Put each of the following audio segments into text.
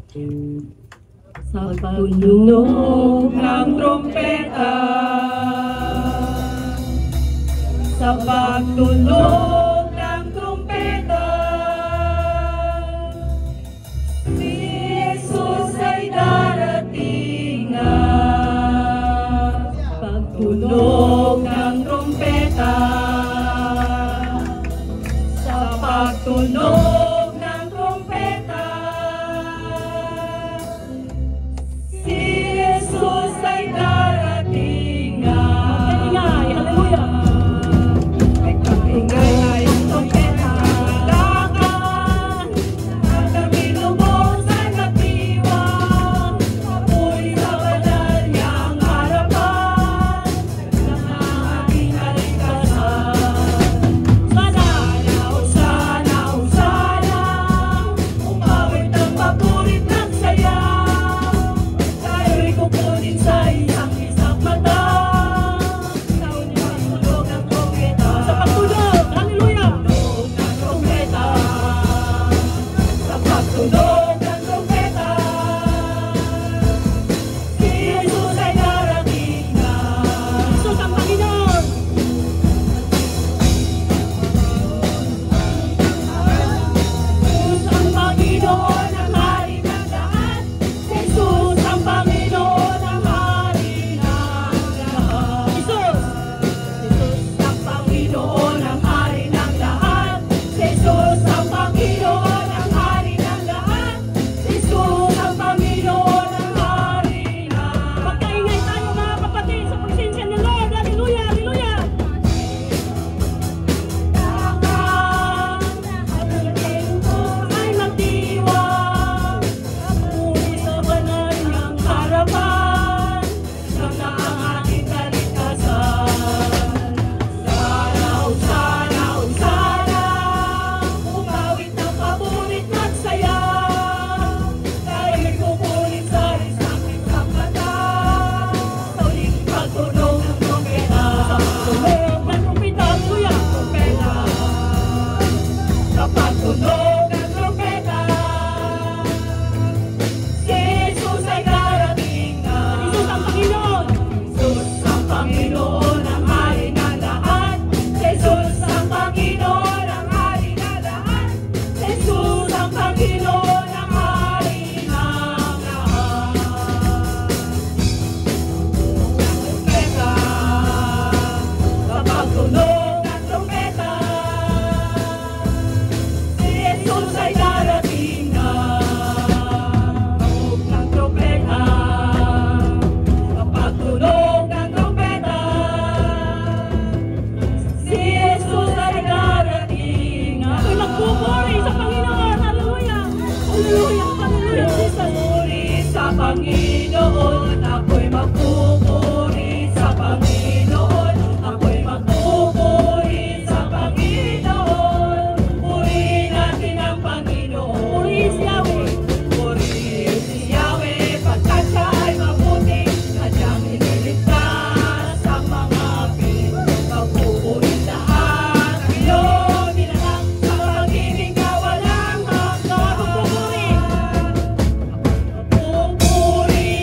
Sa pagtunog ng trompeta, sa pagtunog ng trompeta, si Jesus ay darating na. Pagtunog ng trompeta, sa pagtunog ng trompeta, si Jesus ay darating na. Ingay, haleluya! Ingay ang trompeta, kailangan ang nabilubos ay magdiwang, apoy sa banal niyang harapan ng aking kaligtasan. Sana, Hosana, umawit ng papurit ng saya, tayo'y kukunin sa isang mata, sa unyang tulog ng trompeta. Sa pagtunog, haleluya! Tunog ng trompeta, sa pagtunog ng trompeta, si Jesus ay darating na. Jesus ang Panginoon! Jesus ang Panginoon, ang hari ng lahat. Jesus ang Panginoon, ang hari ng lahat. Jesus ang Panginoon, ang hari ng lahat. Jesus ang Panginoon, ang hari ng lahat. Jesus ang Panginoon, ang hari ng lahat. Magkaingay tayo mga kapatid sa presensya ng Lord. Hallelujah, hallelujah! Ay magdiwang, apoy sa banal niyang harapan, ng aking kaligtasan. Sana, Hosana, umawit ng paburit ng saya, tayo'y kukunin sa isang mata, sa uling pagtunog ng trompeta. Sa pagtunog ng trompeta, haleluya! Trompeta, sa pagtunog ng trompeta, si Jesus ay darating na. Jesus ang Panginoon! Jesus ang Panginoon, ang hari ng lahat. Jesus ang Panginoon, ang hari ng lahat. Jesus ang Panginoon, ang hari ng lahat. Trompeta, sa pagtunog ng trompeta, si Jesus ay darating na. Tunog ng trompeta, sa pagtunog ng trompeta, si Jesus ay darating na. Ako'y magpupuri sa Panginoon. Hallelujah! Hallelujah! Hallelujah! Magpupuri sa Panginoon. Ako'y magpupuri sa Panginoon. Ako'y magpupuri sa Panginoon. Purihin natin ang Panginoon. Purihin si Yahweh. Purihin si Yahweh, pagkat siya ay mabuti. Kanyang iniligtas ang mga magpupuri lahat ang iyong nilalang sa pag-ibig na walang hanggan. Magpupuri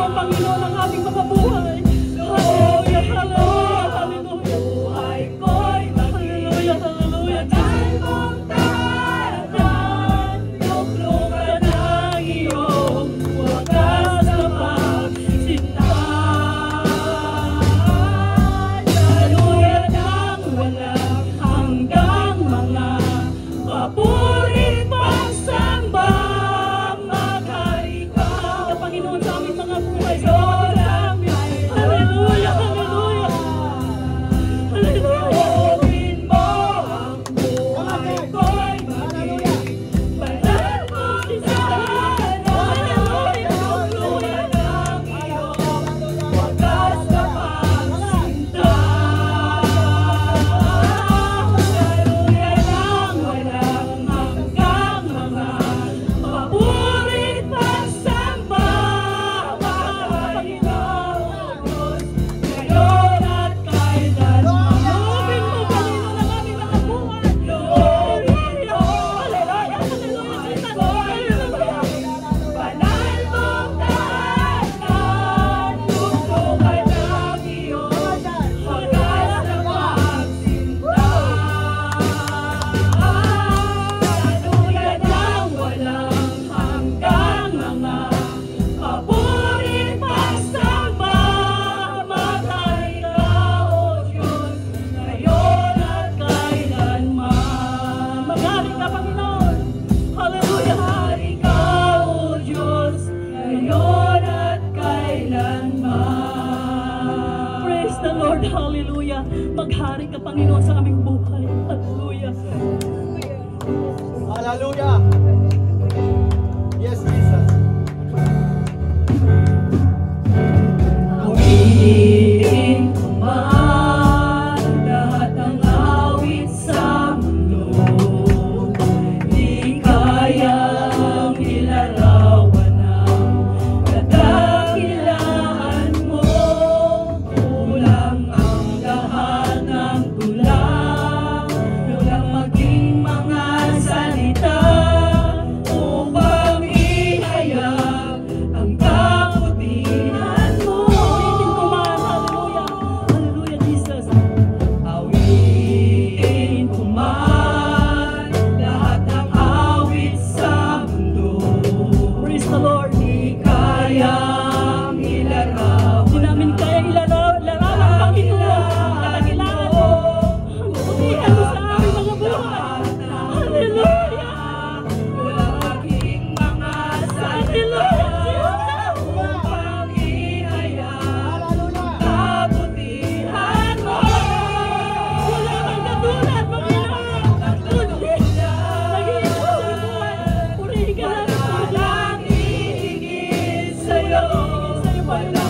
ang Panginoon ng aming mga buhay. Hallelujah, hallelujah, hallelujah. Buhay ko'y Hallelujah, hallelujah. dahil mong tahanan, luklukan ang iyong wagas na pagsinta. Daluyan ang walang hanggang mga papurit pagsamba, maghari ka, Panginoon sa aming mga buhay. Diyos namin. Hallelujah, hallelujah. Hallelujah. Loobin mo ang buhay ko'y maging banal mong tahanan. Luklukan ang iyong wagas na pagsinta. Daluyan ang walang hanggang mga papurit pagsamba, maghari ka, Diyos, ngayon at kailanman. Loobin mo, Panginoon, ang aming mga buhay. Loobin mo Hallelujah, hallelujah, hallelujah. banal mong tahanan, luklukan ang iyong wagas na pagsinta. Daluyan ang walang hanggang mga papurit pagsamba, maghari ka, O Diyos, ngayon at kailanman. Maghari ka, Panginoon. Hallelujah. Maghari ka, O Diyos, ngayon at kailanman. Praise the Lord. Hallelujah. Maghari ka, Panginoon, sa aming buhay. Hallelujah. Hallelujah. Yes, Jesus. Awitin ko man lahat ng awit sa mundo, di kayang ilarawan ang kadakilaan mo. Kulang ang lahat ng tulang, kulang maging mga salita upang ihayag ang kabutihan mo. Ulitin ko man. Hallelujah. Hallelujah, Jesus. Awitin ko man lahat ng awit sa mundo, Praise the Lord. di kayang ilarawan Di namin kaya larawan, Panginoon. Kadakilaan mo. Ang kabutihan mo sa aming mga buhay. Hallelujah. Kulang maging mga salita upang ihayag Hallelujah. kabutihan mo. Wala kang katulad, Panginoon. Kundi nag-iisa sa buhay. Purihin ka namin. Walang hihigit sa'yo, wala